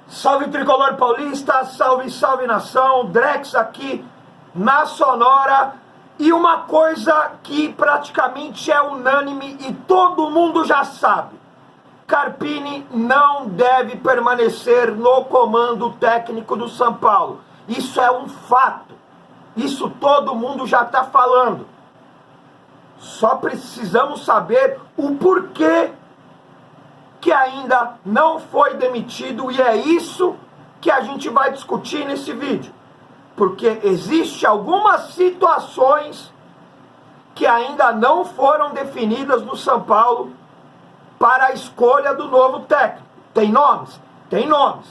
Salve Tricolor Paulista, salve, salve nação, Drex aqui na Sonora. E uma coisa que praticamente é unânime e todo mundo já sabe: Carpini não deve permanecer no comando técnico do São Paulo. Isso é um fato, isso todo mundo já está falando. Só precisamos saber o porquê que ainda não foi demitido, e é isso que a gente vai discutir nesse vídeo. Porque existe algumas situações que ainda não foram definidas no São Paulo para a escolha do novo técnico. Tem nomes? Tem nomes.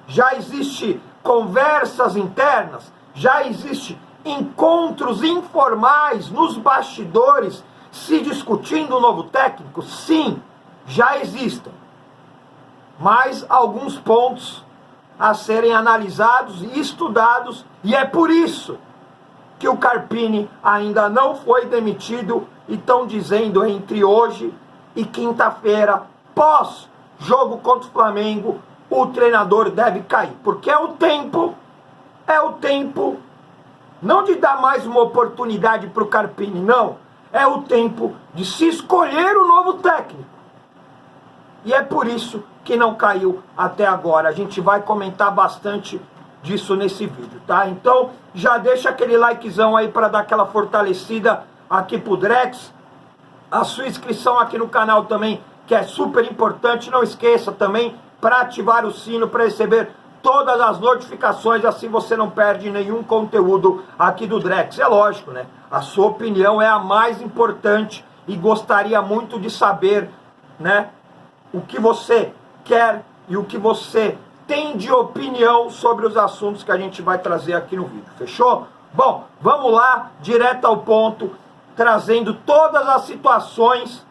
Já existe conversas internas, já existe encontros informais nos bastidores se discutindo o novo técnico? Sim, já existem, mas alguns pontos a serem analisados e estudados, e é por isso que o Carpini ainda não foi demitido, e estão dizendo entre hoje e quinta-feira, pós-jogo contra o Flamengo, o treinador deve cair, porque é o tempo não de dar mais uma oportunidade para o Carpini, não, é o tempo de se escolher o novo técnico. E é por isso que não caiu até agora. A gente vai comentar bastante disso nesse vídeo, tá? Então, já deixa aquele likezão aí para dar aquela fortalecida aqui pro Drex. A sua inscrição aqui no canal também, que é super importante. Não esqueça também para ativar o sino para receber todas as notificações. Assim você não perde nenhum conteúdo aqui do Drex. É lógico, né? A sua opinião é a mais importante e gostaria muito de saber, né, o que você quer e o que você tem de opinião sobre os assuntos que a gente vai trazer aqui no vídeo, fechou? Bom, vamos lá, direto ao ponto, trazendo todas as situações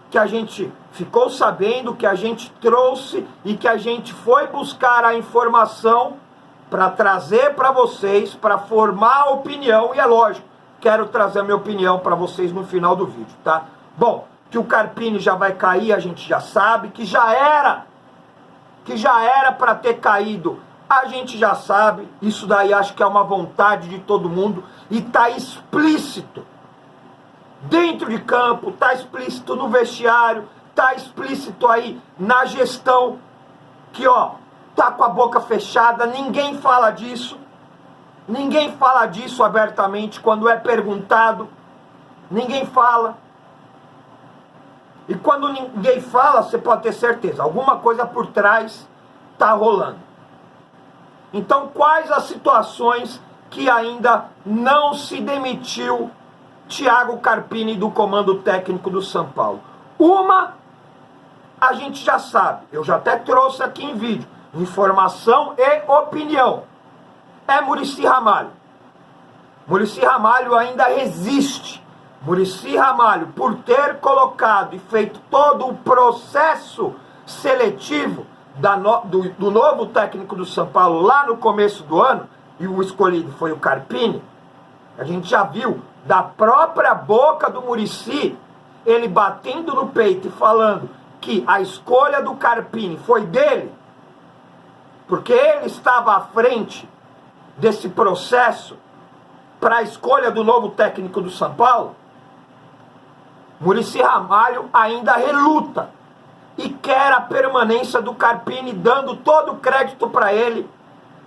que a gente ficou sabendo, que a gente trouxe e que a gente foi buscar a informação para trazer para vocês, para formar a opinião, e é lógico, quero trazer a minha opinião para vocês no final do vídeo, tá? Bom, que o Carpini já vai cair, a gente já sabe, que já era para ter caído, a gente já sabe. Isso daí acho que é uma vontade de todo mundo e tá explícito dentro de campo, tá explícito no vestiário, tá explícito aí na gestão, que ó, tá com a boca fechada, ninguém fala disso abertamente quando é perguntado, ninguém fala. E quando ninguém fala, você pode ter certeza, alguma coisa por trás está rolando. Então, quais as situações que ainda não se demitiu Thiago Carpini do comando técnico do São Paulo? Uma, a gente já sabe, eu já até trouxe aqui em vídeo, informação e opinião. É Muricy Ramalho. Muricy Ramalho ainda resiste. Muricy Ramalho, por ter colocado e feito todo o processo seletivo do novo técnico do São Paulo lá no começo do ano, e o escolhido foi o Carpini, a gente já viu da própria boca do Muricy, ele batendo no peito e falando que a escolha do Carpini foi dele, porque ele estava à frente desse processo para a escolha do novo técnico do São Paulo. Muricy Ramalho ainda reluta e quer a permanência do Carpini, dando todo o crédito para ele,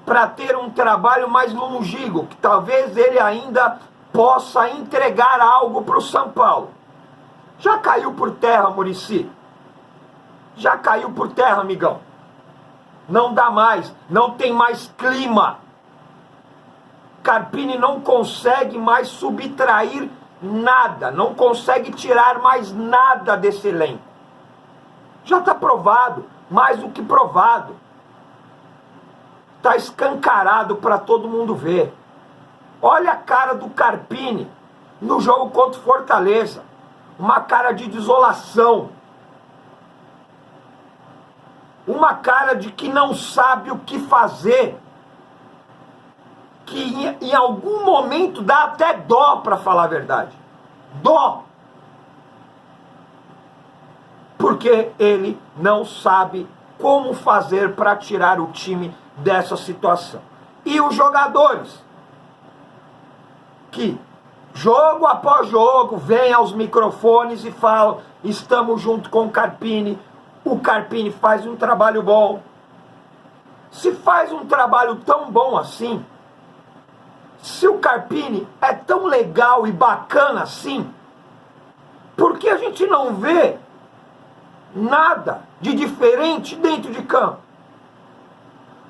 para ter um trabalho mais longínquo, que talvez ele ainda possa entregar algo para o São Paulo. Já caiu por terra, Muricy. Já caiu por terra, amigão. Não dá mais, não tem mais clima. Carpini não consegue mais subtrair nada, não consegue tirar mais nada desse elenco. Já está provado, mais do que provado. Está escancarado para todo mundo ver. Olha a cara do Carpini no jogo contra o Fortaleza. Uma cara de desolação. Uma cara de que não sabe o que fazer. Que em algum momento dá até dó, para falar a verdade. Dó. Porque ele não sabe como fazer para tirar o time dessa situação. E os jogadores, que jogo após jogo vêm aos microfones e falam: estamos junto com o Carpini faz um trabalho bom. Se faz um trabalho tão bom assim, se o Carpini é tão legal e bacana assim, por que a gente não vê nada de diferente dentro de campo?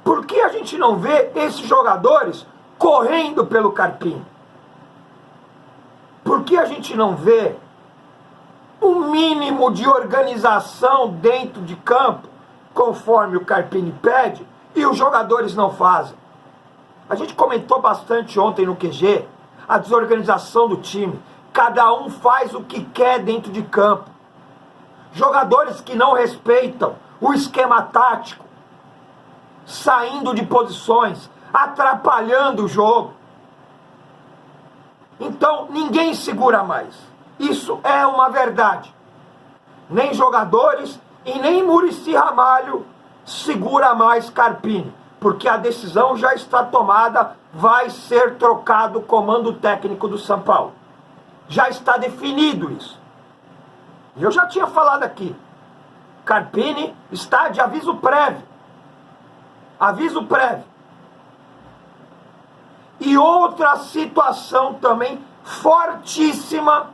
Por que a gente não vê esses jogadores correndo pelo Carpini? Por que a gente não vê um mínimo de organização dentro de campo, conforme o Carpini pede, e os jogadores não fazem? A gente comentou bastante ontem no QG a desorganização do time. Cada um faz o que quer dentro de campo. Jogadores que não respeitam o esquema tático, saindo de posições, atrapalhando o jogo. Então ninguém segura mais. Isso é uma verdade. Nem jogadores e nem Muricy Ramalho segura mais Carpini, porque a decisão já está tomada, vai ser trocado o comando técnico do São Paulo. Já está definido isso. Eu já tinha falado aqui. Carpini está de aviso prévio. Aviso prévio. E outra situação também fortíssima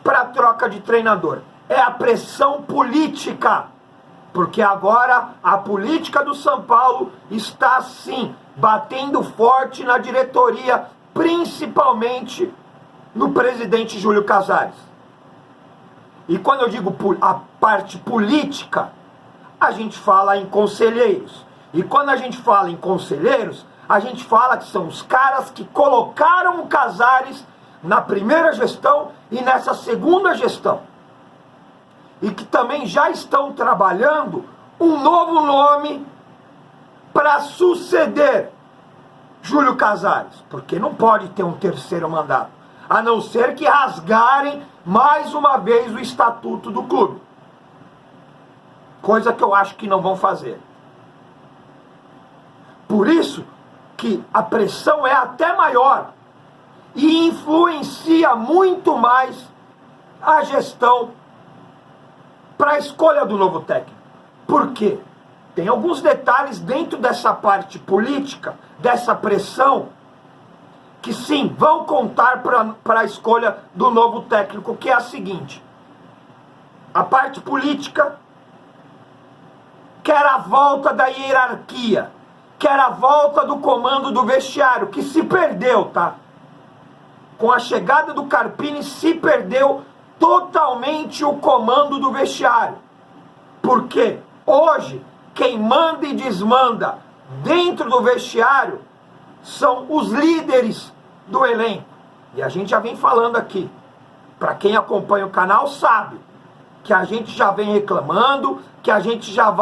para a troca de treinador. É a pressão política. Porque agora a política do São Paulo está sim batendo forte na diretoria, principalmente no presidente Júlio Casares. E quando eu digo a parte política, a gente fala em conselheiros. E quando a gente fala em conselheiros, a gente fala que são os caras que colocaram o Casares na primeira gestão e nessa segunda gestão. E que também já estão trabalhando um novo nome para suceder Júlio Casares. Porque não pode ter um terceiro mandato, a não ser que rasgarem mais uma vez o estatuto do clube. Coisa que eu acho que não vão fazer. Por isso que a pressão é até maior e influencia muito mais a gestão para a escolha do novo técnico. Por quê? Tem alguns detalhes dentro dessa parte política, dessa pressão, que sim, vão contar para a escolha do novo técnico, que é a seguinte: a parte política quer a volta da hierarquia, quer a volta do comando do vestiário, que se perdeu, tá? Com a chegada do Carpini se perdeu totalmente o comando do vestiário. Porque hoje quem manda e desmanda dentro do vestiário são os líderes do elenco. E a gente já vem falando aqui. Para quem acompanha o canal sabe que a gente já vem reclamando, que a gente já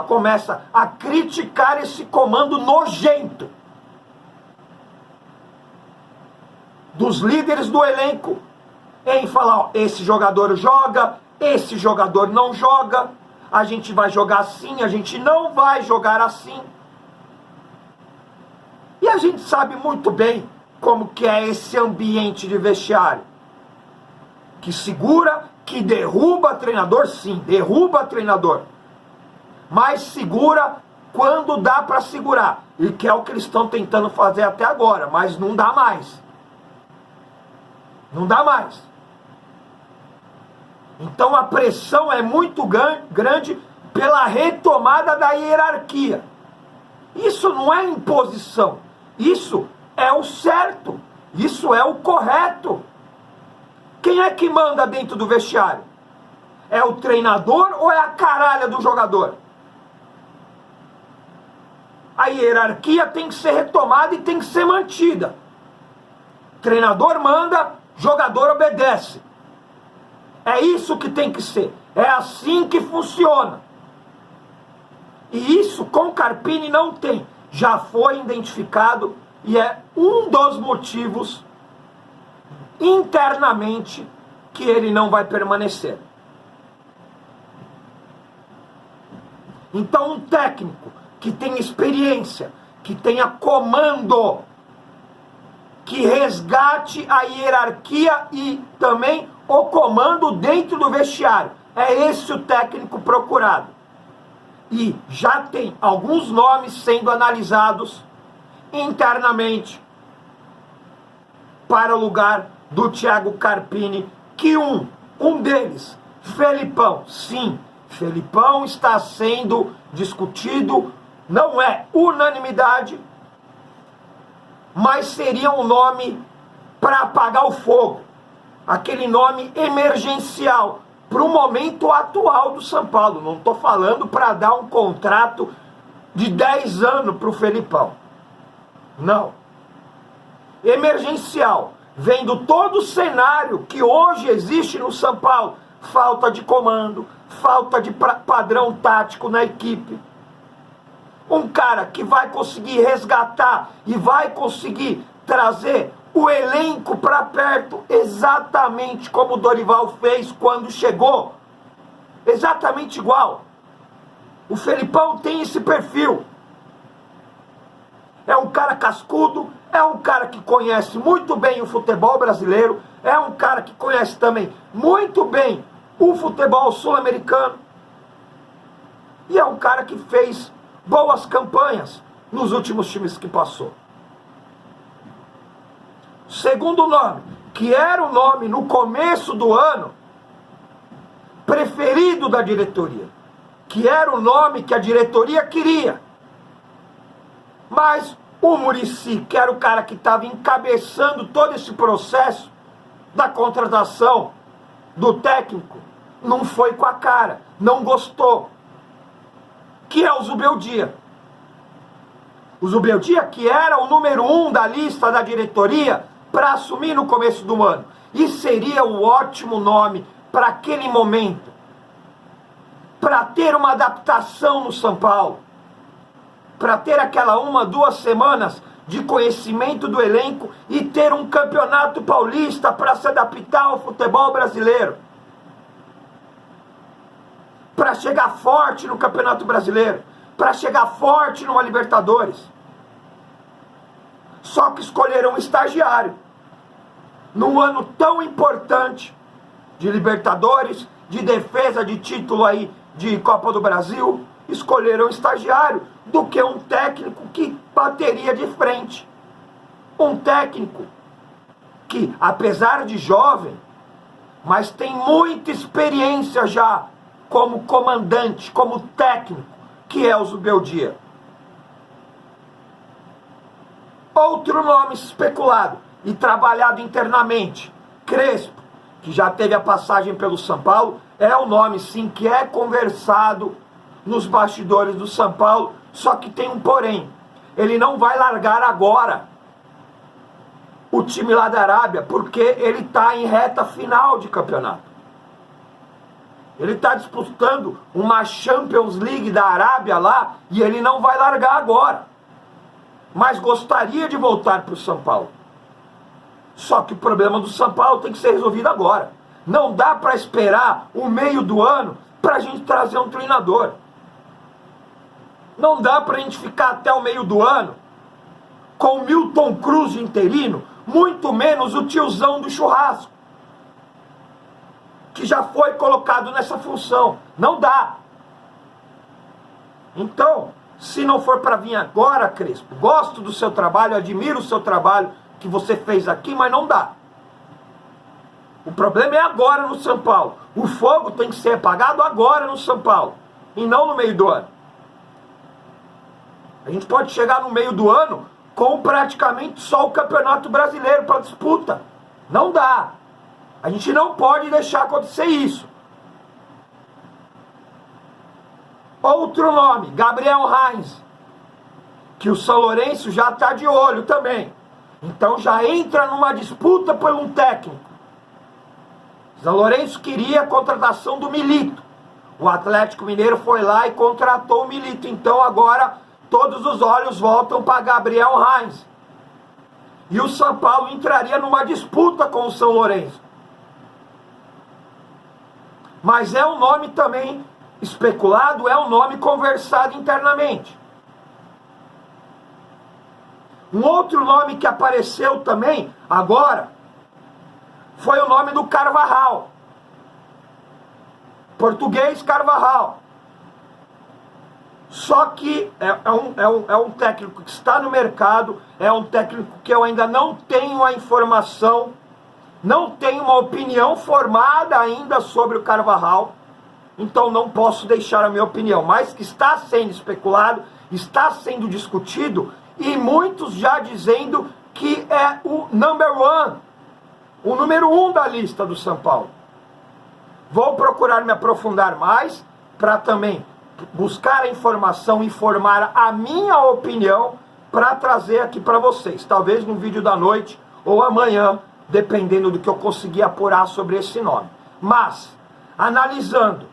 começa a criticar esse comando nojento dos líderes do elenco, em falar: ó, esse jogador joga, esse jogador não joga, a gente vai jogar assim, a gente não vai jogar assim. E a gente sabe muito bem como que é esse ambiente de vestiário, que segura, que derruba treinador, sim, derruba treinador, mas segura quando dá para segurar, e que é o que eles estão tentando fazer até agora, mas não dá mais. Não dá mais. Então a pressão é muito grande pela retomada da hierarquia. Isso não é imposição. Isso é o certo. Isso é o correto. Quem é que manda dentro do vestiário? É o treinador ou é a caralha do jogador? A hierarquia tem que ser retomada e tem que ser mantida. Treinador manda, jogador obedece. É isso que tem que ser. É assim que funciona. E isso com Carpini não tem. Já foi identificado e é um dos motivos internamente que ele não vai permanecer. Então um técnico que tem experiência, que tenha comando, que resgate a hierarquia e também o comando dentro do vestiário. É esse o técnico procurado. E já tem alguns nomes sendo analisados internamente para o lugar do Thiago Carpini, que um deles, Felipão, sim, Felipão está sendo discutido, não é unanimidade, mas seria um nome para apagar o fogo, aquele nome emergencial para o momento atual do São Paulo. Não estou falando para dar um contrato de 10 anos para o Felipão, não. Emergencial, vendo todo o cenário que hoje existe no São Paulo, falta de comando, falta de padrão tático na equipe. Um cara que vai conseguir resgatar e vai conseguir trazer o elenco para perto, exatamente como o Dorival fez quando chegou. Exatamente igual. O Felipão tem esse perfil. É um cara cascudo, é um cara que conhece muito bem o futebol brasileiro, é um cara que conhece também muito bem o futebol sul-americano, e é um cara que fez boas campanhas nos últimos times que passou. Segundo nome, que era o nome no começo do ano preferido da diretoria, que era o nome que a diretoria queria, mas o Muricy, que era o cara que estava encabeçando todo esse processo da contratação do técnico, não foi com a cara, não gostou, que é o Zubeldia. O Zubeldia, que era o número 1 da lista da diretoria para assumir no começo do ano, e seria o ótimo nome para aquele momento, para ter uma adaptação no São Paulo, para ter aquela 1-2 semanas de conhecimento do elenco e ter um campeonato paulista para se adaptar ao futebol brasileiro, para chegar forte no Campeonato Brasileiro, para chegar forte numa Libertadores. Só que escolheram um estagiário num ano tão importante de Libertadores, de defesa de título aí de Copa do Brasil, escolheram um estagiário do que um técnico que bateria de frente. Um técnico que, apesar de jovem, mas tem muita experiência já como comandante, como técnico, que é o Zubeldia. Outro nome especulado e trabalhado internamente, Crespo, que já teve a passagem pelo São Paulo, é o nome sim que é conversado nos bastidores do São Paulo, só que tem um porém. Ele não vai largar agora o time lá da Arábia, porque ele está em reta final de campeonato. Ele está disputando uma Champions League da Arábia lá, e ele não vai largar agora. Mas gostaria de voltar para o São Paulo. Só que o problema do São Paulo tem que ser resolvido agora. Não dá para esperar o meio do ano para a gente trazer um treinador. Não dá para a gente ficar até o meio do ano com o Milton Cruz de interino, muito menos o tiozão do churrasco, que já foi colocado nessa função. Não dá. Então, se não for para vir agora, Crespo, gosto do seu trabalho, admiro o seu trabalho que você fez aqui, mas não dá. O problema é agora no São Paulo. O fogo tem que ser apagado agora no São Paulo, e não no meio do ano. A gente pode chegar no meio do ano com praticamente só o Campeonato Brasileiro para disputa. Não dá. A gente não pode deixar acontecer isso. Outro nome, Gabriel Heinz, que o São Lourenço já está de olho também. Então já entra numa disputa por um técnico. São Lourenço queria a contratação do Milito. O Atlético Mineiro foi lá e contratou o Milito. Então agora todos os olhos voltam para Gabriel Heinz. E o São Paulo entraria numa disputa com o São Lourenço. Mas é um nome também especulado é o nome conversado internamente. Um outro nome que apareceu também, agora, foi o nome do Carvajal. Português Carvajal. Só que é um técnico que está no mercado, é um técnico que eu ainda não tenho a informação, não tenho uma opinião formada ainda sobre o Carvajal, então não posso deixar a minha opinião, mas que está sendo especulado, está sendo discutido, e muitos já dizendo que é o number one, o número 1 da lista do São Paulo. Vou procurar me aprofundar mais, para também buscar a informação e formar a minha opinião para trazer aqui para vocês. Talvez no vídeo da noite ou amanhã, dependendo do que eu conseguir apurar sobre esse nome. Mas, analisando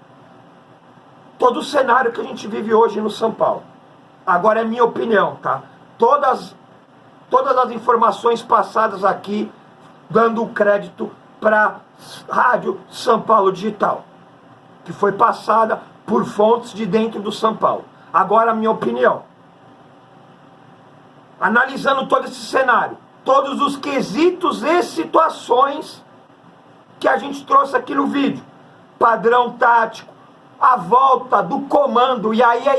todo o cenário que a gente vive hoje no São Paulo, agora é minha opinião, tá? Todas as informações passadas aqui, dando o crédito para Rádio São Paulo Digital, que foi passada por fontes de dentro do São Paulo. Agora a minha opinião. Analisando todo esse cenário, todos os quesitos e situações que a gente trouxe aqui no vídeo, padrão tático, a volta do comando e aí a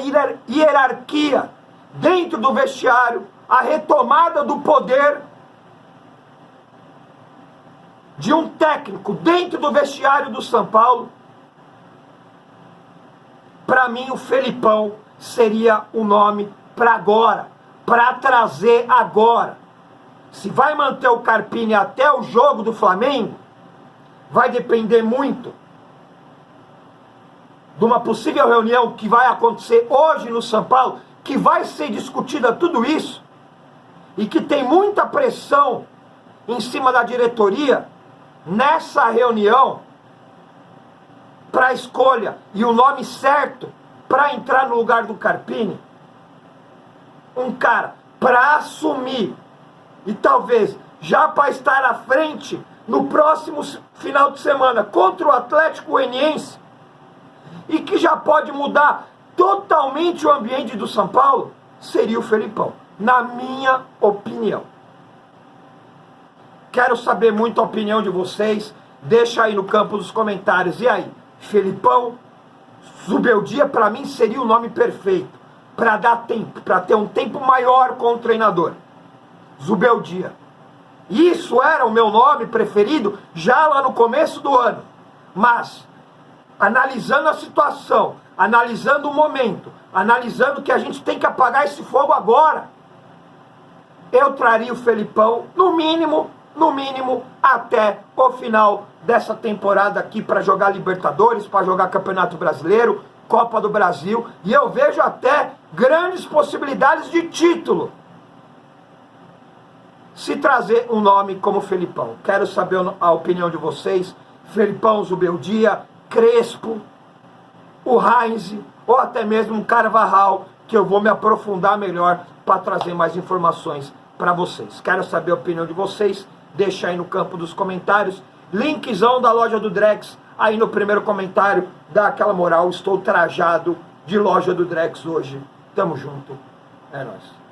hierarquia dentro do vestiário, a retomada do poder de um técnico dentro do vestiário do São Paulo, para mim o Felipão seria o nome para agora, para trazer agora. Se vai manter o Carpini até o jogo do Flamengo, vai depender muito de uma possível reunião que vai acontecer hoje no São Paulo, que vai ser discutida tudo isso, e que tem muita pressão em cima da diretoria nessa reunião para a escolha e o nome certo para entrar no lugar do Carpini. Um cara para assumir e talvez já para estar à frente no próximo final de semana contra o Atlético Goianiense e que já pode mudar totalmente o ambiente do São Paulo, seria o Felipão, na minha opinião. Quero saber muito a opinião de vocês, deixa aí no campo dos comentários. E aí, Felipão, Zubeldia para mim seria o nome perfeito, para dar tempo, para ter um tempo maior com o treinador. Zubeldia. Isso era o meu nome preferido já lá no começo do ano. Mas, analisando a situação, analisando o momento, analisando que a gente tem que apagar esse fogo agora, eu traria o Felipão, no mínimo, até o final dessa temporada aqui para jogar Libertadores, para jogar Campeonato Brasileiro, Copa do Brasil, e eu vejo até grandes possibilidades de título se trazer um nome como Felipão. Quero saber a opinião de vocês. Felipão, Zubeldia, Crespo, o Heinz, ou até mesmo um Carvajal, que eu vou me aprofundar melhor para trazer mais informações para vocês. Quero saber a opinião de vocês, deixa aí no campo dos comentários. Linkzão da loja do Drex aí no primeiro comentário, dá aquela moral. Estou trajado de loja do Drex hoje. Tamo junto, é nóis.